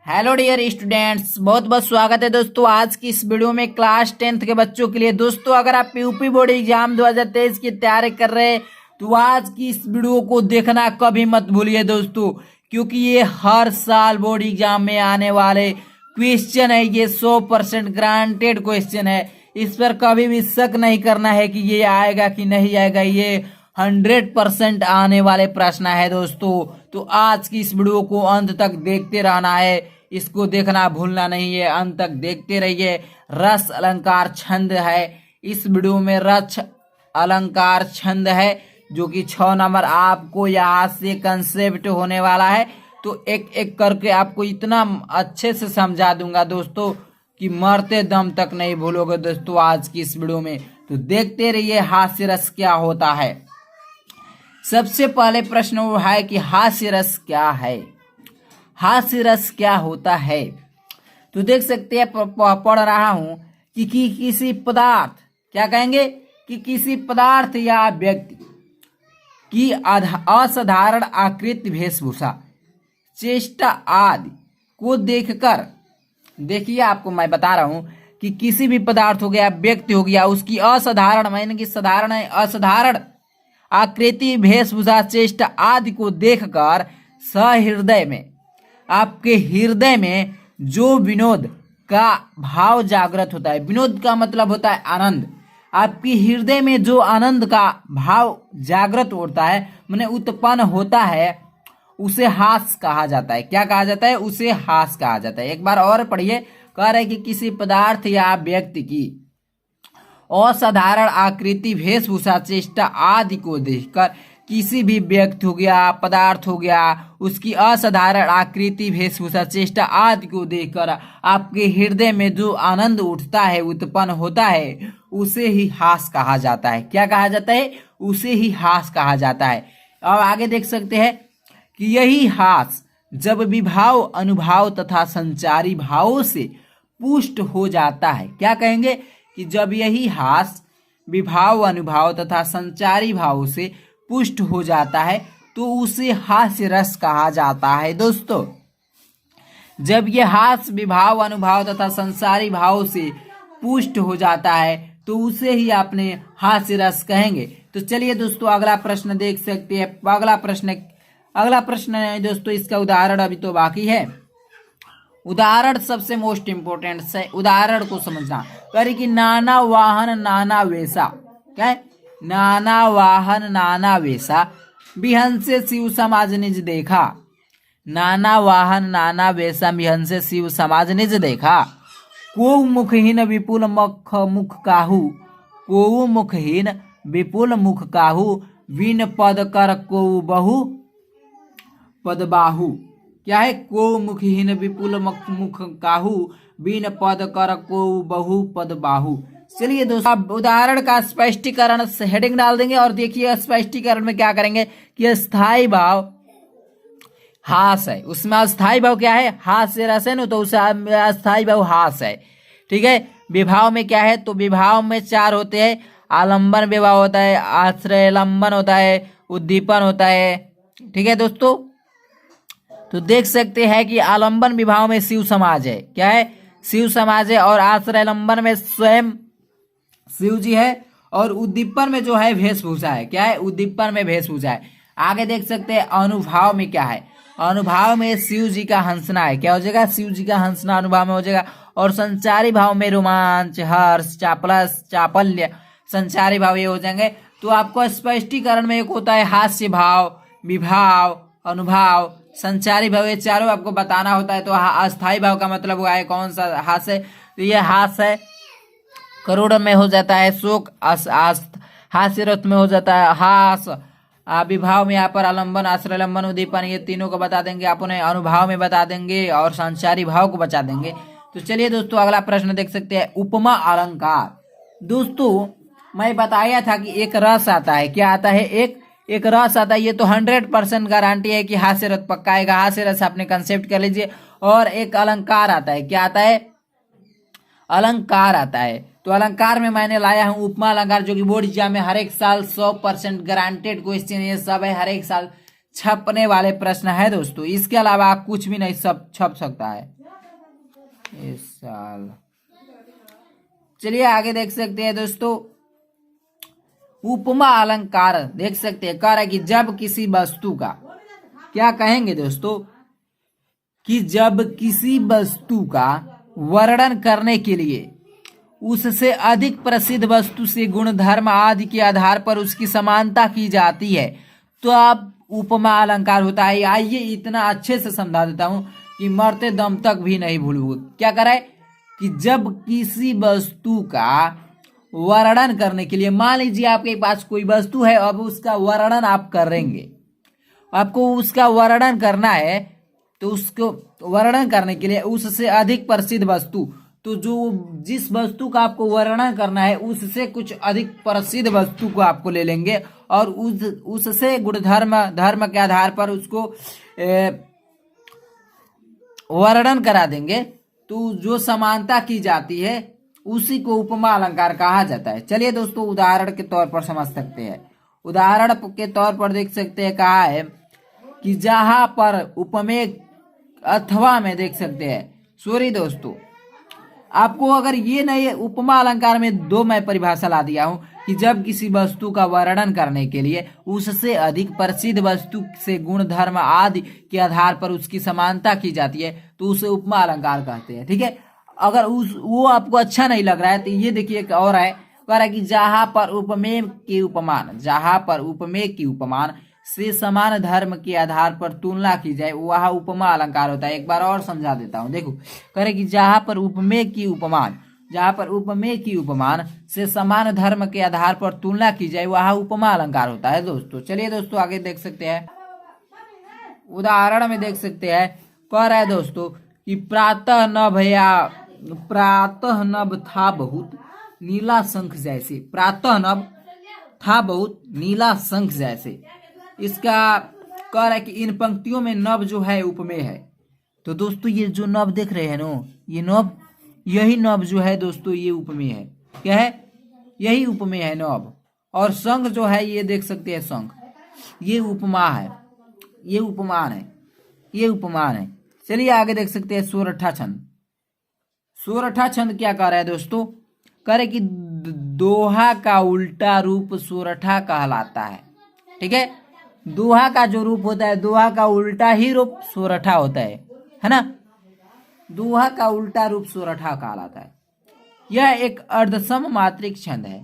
Hello dear students, बहुत बहुत स्वागत है दोस्तों आज की इस वीडियो में क्लास 10th के बच्चों के लिए। दोस्तों अगर आप यूपी बोर्ड एग्जाम 2023 की तैयारी कर रहे हैं तो आज की इस वीडियो को देखना कभी मत भूलिए दोस्तों, क्योंकि ये हर साल बोर्ड एग्जाम में आने वाले क्वेश्चन है। ये 100% ग्रांटेड क्वेश्चन है, इस पर कभी भी शक नहीं करना है कि ये आएगा कि नहीं आएगा। ये 100% आने वाले प्रश्न है दोस्तों। तो आज की इस वीडियो को अंत तक देखते रहना है, इसको देखना भूलना नहीं है, अंत तक देखते रहिए। रस अलंकार छंद है इस वीडियो में, रस अलंकार छंद है जो कि 6 नंबर आपको यहाँ से कंसेप्ट होने वाला है। तो एक एक करके आपको इतना अच्छे से समझा दूंगा दोस्तों कि मरते दम तक नहीं भूलोगे दोस्तों आज की इस वीडियो में। तो देखते रहिए हास्य रस क्या होता है। सबसे पहले प्रश्न वो है कि हास्य रस क्या है, हास्य रस क्या होता है। तो देख सकते हैं पढ़ रहा हूं कि किसी पदार्थ, क्या कहेंगे कि किसी पदार्थ या व्यक्ति की असाधारण आकृति, वेशभूषा, चेष्टा आदि को देखकर, देखिए आपको मैं बता रहा हूं कि किसी भी पदार्थ हो गया, व्यक्ति हो गया, उसकी असाधारण, मैंने कि साधारण है, असाधारण आकृति, वेशभूषा, चेष्टा आदि को देखकर सहृदय में, आपके हृदय में जो विनोद का भाव जागृत होता है। विनोद का मतलब होता है आनंद। आपकी हृदय में जो आनंद का भाव जागृत होता है, माने उत्पन्न होता है, उसे हास कहा जाता है। क्या कहा जाता है? उसे हास कहा जाता है। एक बार और पढ़िए, कह रहे कि किसी पदार्थ या व्यक्ति की असाधारण आकृति, वेशभूषा, चेष्टा आदि को देखकर, किसी भी व्यक्ति हो गया, पदार्थ हो गया, उसकी असाधारण आकृति, वेशभूषा, चेष्टा आदि को देखकर आपके हृदय में जो आनंद उठता है, उत्पन्न होता है, उसे ही हास कहा जाता है। क्या कहा जाता है? उसे ही हास कहा जाता है। और आगे देख सकते हैं कि यही हास जब विभाव, अनुभाव तथा संचारी भावों से पुष्ट हो जाता है। क्या कहेंगे कि जब यही हास विभाव, अनुभाव तथा संचारी भावों से पुष्ट हो जाता है तो उसे हास्य रस कहा जाता है दोस्तों। जब यह हास विभाव, अनुभाव तथा संसारी भाव से पुष्ट हो जाता है तो उसे ही अपने हास्य रस कहेंगे। तो चलिए दोस्तों अगला प्रश्न देख सकते हैं। अगला प्रश्न है दोस्तों, इसका उदाहरण अभी तो बाकी है। उदाहरण सबसे मोस्ट इंपोर्टेंट है, उदाहरण को समझना। करी कि नाना वाहन नाना वेशा, क्या है? नाना वाहन नाना वेशा, बिहंसे शिव समाज निज देखा। नाना वाहन नाना वेशा, बिहंसे शिव समाज निज देखा। को मुखहीन विपुल मुख काहू, को मुखहीन विपुल मुख काहू, विन पद कर को बहु पद बाहू। क्या है? को मुखहीन विपुल मुख काहू, बिन पद कर को बहु पद बाहू। चलिए दोस्तों आप उदाहरण का स्पष्टीकरण से हेडिंग डाल देंगे और देखिए स्पष्टीकरण में क्या करेंगे कि अस्थाई भाव हास है, उसमें अस्थाई भाव क्या है? हास्य रस है ना, तो उसे अस्थाई भाव हास है। ठीक है। विभाव में क्या है? तो विभाव में 4 होते हैं। आलंबन विभाव होता है, आश्रय लंबन होता है, उद्दीपन होता है। ठीक है दोस्तों, तो देख सकते हैं कि आलंबन विभाव में शिव समाज है। क्या है? शिव समाज है। और आश्रय लंबन में स्वयं शिव जी है। और उद्दीपन में जो है वेशभूषा है। क्या है? उद्दीपन में वेशभूषा है। आगे देख सकते हैं अनुभाव में क्या है? अनुभाव में शिव जी का हंसना है। क्या हो जाएगा? शिव जी का हंसना अनुभाव में हो जाएगा। और संचारी भाव में रोमांच, हर्ष, चापलस, चापल्य, संचारी भाव ये हो जाएंगे। तो आपको स्पष्टीकरण में एक होता है हास्य भाव, विभाव, अनुभाव, संचारी भाव, ये चारों आपको बताना होता है। तो अस्थाई भाव का मतलब हुआ है कौन सा हास है? तो ये हास है। करोड़ में हो जाता है शोक, हास्य रथ में हो जाता है हास। विभाव में यहाँ पर आलंबन, आश्रय लंबन, उद्दीपन, ये तीनों को बता देंगे। अपने अनुभाव में बता देंगे और संचारी भाव को बचा देंगे। तो चलिए दोस्तों अगला प्रश्न देख सकते हैं। उपमा अलंकार। दोस्तों मैं बताया था कि एक रस आता है। क्या आता है? एक रस आता है। ये तो 100% गारंटी है कि हास्य रस पक्का आएगा। हास्य रस आपने कंसेप्ट कर लीजिए। और एक अलंकार आता है। क्या आता है? अलंकार आता है। तो अलंकार में मैंने लाया हूँ उपमा अलंकार, जो कि बोर्ड एग्जाम में हर एक साल 100% गारंटेड क्वेश्चन ये सब है। हर एक साल छपने वाले प्रश्न है दोस्तों। इसके अलावा कुछ भी नहीं सब छप सकता है इस साल। चलिए आगे देख सकते हैं दोस्तों, उपमा अलंकार देख सकते हैं। कह रहा है कि जब किसी वस्तु का, क्या कहेंगे दोस्तों, कि जब किसी वस्तु का वर्णन करने के लिए उससे अधिक प्रसिद्ध वस्तु से गुणधर्म आदि के आधार पर उसकी समानता की जाती है तो आप उपमा अलंकार होता है। आइए इतना अच्छे से समझा देता हूं कि मरते दम तक भी नहीं भूलूंगा। क्या करे कि जब किसी वस्तु का वर्णन करने के लिए, मान लीजिए आपके पास कोई वस्तु है, अब उसका वर्णन आप करेंगे, आपको उसका वर्णन करना है, तो उसको वर्णन करने के लिए उससे अधिक प्रसिद्ध वस्तु, तो जो जिस वस्तु का आपको वर्णन करना है उससे कुछ अधिक प्रसिद्ध वस्तु को आपको ले लेंगे और उससे गुणधर्म धर्म के आधार पर उसको वर्णन करा देंगे, तो जो समानता की जाती है उसी को उपमा अलंकार कहा जाता है। चलिए दोस्तों उदाहरण के तौर पर समझ सकते हैं। उदाहरण के तौर पर देख सकते हैं, कहा है कि जहां पर उपमेय अथवा में देख सकते हैं, सॉरी दोस्तों आपको अगर ये नहीं, उपमा अलंकार में दो मैं परिभाषा ला दिया हूं कि जब किसी वस्तु का वर्णन करने के लिए उससे अधिक प्रसिद्ध वस्तु से गुण धर्म आदि के आधार पर उसकी समानता की जाती है तो उसे उपमा अलंकार कहते हैं। ठीक है, अगर वो आपको अच्छा नहीं लग रहा है तो ये देखिए एक और है, कह रहा है कि जहां पर उपमेय के उपमान, जहां पर उपमेय की उपमान से समान धर्म के आधार पर तुलना की जाए वह उपमा अलंकार होता है। एक बार और समझा देता हूं, देखो कह रहे कि जहां पर उपमेय की उपमान, जहां पर उपमेय की उपमान से समान धर्म के आधार पर तुलना की जाए वह उपमा अलंकार होता है दोस्तों। चलिए दोस्तों आगे देख सकते हैं, उदाहरण में देख सकते हैं, कह रहा है दोस्तों कि प्रातः नभ था बहुत नीला शंख जैसे, प्रातः नभ था बहुत नीला शंख जैसे। इसका कह रहा है कि इन पंक्तियों में नभ जो है उपमेय है। तो दोस्तों ये जो नभ देख रहे हैं ना, ये नभ, यही नभ जो है दोस्तों ये उपमेय है। क्या है? यही उपमेय है नभ। और शंख जो है ये देख सकते हैं, शंख ये उपमा है, ये उपमान है, ये उपमान है। चलिए आगे देख सकते हैं सोरठा छंद। सोरठा छंद क्या कह रहा है दोस्तों, कह रहे कि दोहा का उल्टा रूप सोरठा कहलाता है। ठीक है, दोहा का जो रूप होता है, दोहा का उल्टा ही रूप सोरठा होता है ना। दोहा का उल्टा रूप सोरठा कहलाता है। यह एक अर्धसम मात्रिक छंद है।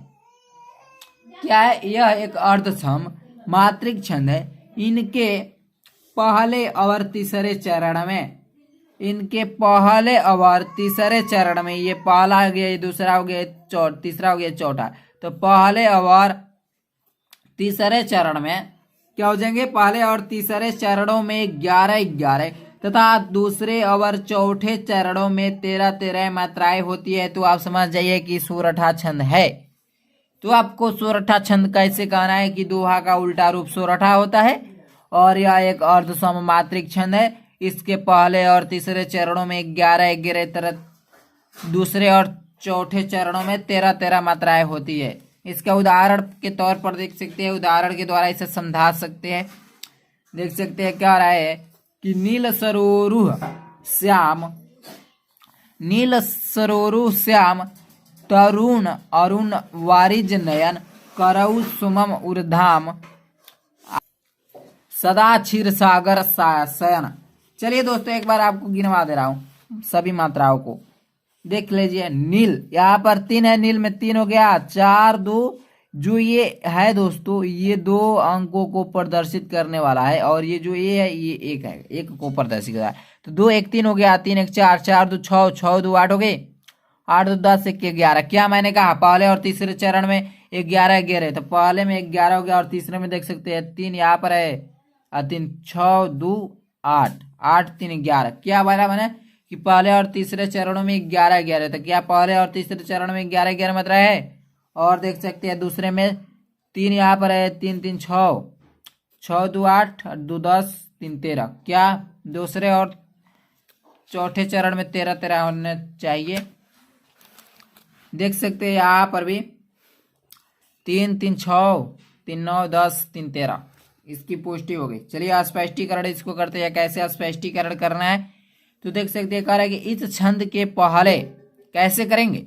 क्या है? यह एक अर्धसम मात्रिक छंद है। इनके पहले और तीसरे चरण में, इनके पहले और तीसरे चरण में, ये पहला हो गया, ये दूसरा हो गया, तीसरा हो गया, चौथा, तो पहले और तीसरे चरण में क्या हो जाएंगे, पहले और तीसरे चरणों में 11-11 तथा दूसरे और चौथे चरणों में 13-13 मात्राएं होती है। तो आप समझ जाइए कि सोरठा छंद है। तो आपको सोरठा छंद कैसे कहना है कि दोहा का उल्टा रूप सोरठा होता है और यह एक अर्धसम मात्रिक छंद है। इसके पहले और तीसरे चरणों में 11-11 तरह, दूसरे और चौथे चरणों में 13-13 मात्राएं होती है। इसका उदाहरण के तौर पर देख सकते हैं, उदाहरण के द्वारा इसे समझा सकते हैं। देख सकते हैं क्या रहा है कि नील सरोरु श्याम तरुण अरुण वारिज नयन करऊ सुमम उर्धाम सदा क्षीर सागर शयन। चलिए दोस्तों एक बार आपको गिनवा दे रहा हूं सभी मात्राओं को, देख लीजिए। नील यहाँ पर 3 है, नील में 3 हो गया, 4 2, जो ये है दोस्तों ये 2 अंकों को प्रदर्शित करने वाला है और ये जो ये है ये 1 है, 1 को प्रदर्शित कर रहा है। तो 2 1 3 हो गया, 3 1 4, 4 2 6, 6 2 8 हो गए, 8 2 10 1 11। क्या मैंने कहा, पहले और तीसरे चरण में 11-11, तो पहले में 11 हो गया और तीसरे में देख सकते हैं 3 यहाँ पर है, 3 6 2 8, 8 3 11। क्या बोला मैंने कि पहले और तीसरे चरणों में 11-11, तो क्या पहले और तीसरे चरण में 11-11 मात्रा है। और देख सकते हैं दूसरे में 3 यहाँ पर है, 3 3 6, 6 2 8, 2 10, 3 13। क्या दूसरे और चौथे चरण में 13-13 होने चाहिए। देख सकते हैं यहाँ पर भी 3 3 6, 3 9 10, 3 13, इसकी पुष्टि हो गई। चलिए स्पष्टीकरण इसको करते हैं, कैसे स्पष्टीकरण करना है। तो देख सकते हैं, कह रहा है कि इस छंद के पहले कैसे करेंगे।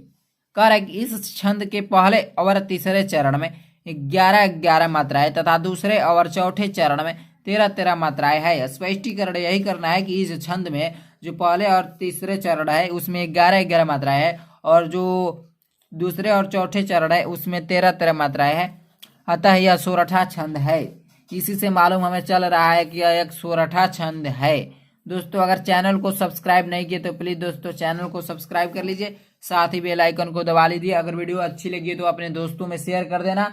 कह रहा है कि इस छंद के पहले और तीसरे चरण में 11-11 मात्राएं तथा दूसरे और चौथे चरण में 13-13 मात्राएं है। स्पष्टीकरण यही करना है कि इस छंद में जो पहले और तीसरे चरण है उसमें 11-11 मात्राएं है और जो दूसरे और चौथे चरण है उसमें 13-13 मात्राएं है। अतः यह सोरठा छंद है। इसी से मालूम हमें चल रहा है कि यह एक सोरठा छंद है। दोस्तों अगर चैनल को सब्सक्राइब नहीं किए तो प्लीज दोस्तों चैनल को सब्सक्राइब कर लीजिए, साथ ही बेल आइकन को दबा लीजिए। अगर वीडियो अच्छी लगी तो अपने दोस्तों में शेयर कर देना,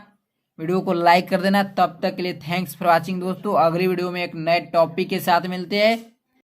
वीडियो को लाइक कर देना। तब तक के लिए थैंक्स फॉर वॉचिंग दोस्तों। अगली वीडियो में एक नए टॉपिक के साथ मिलते हैं।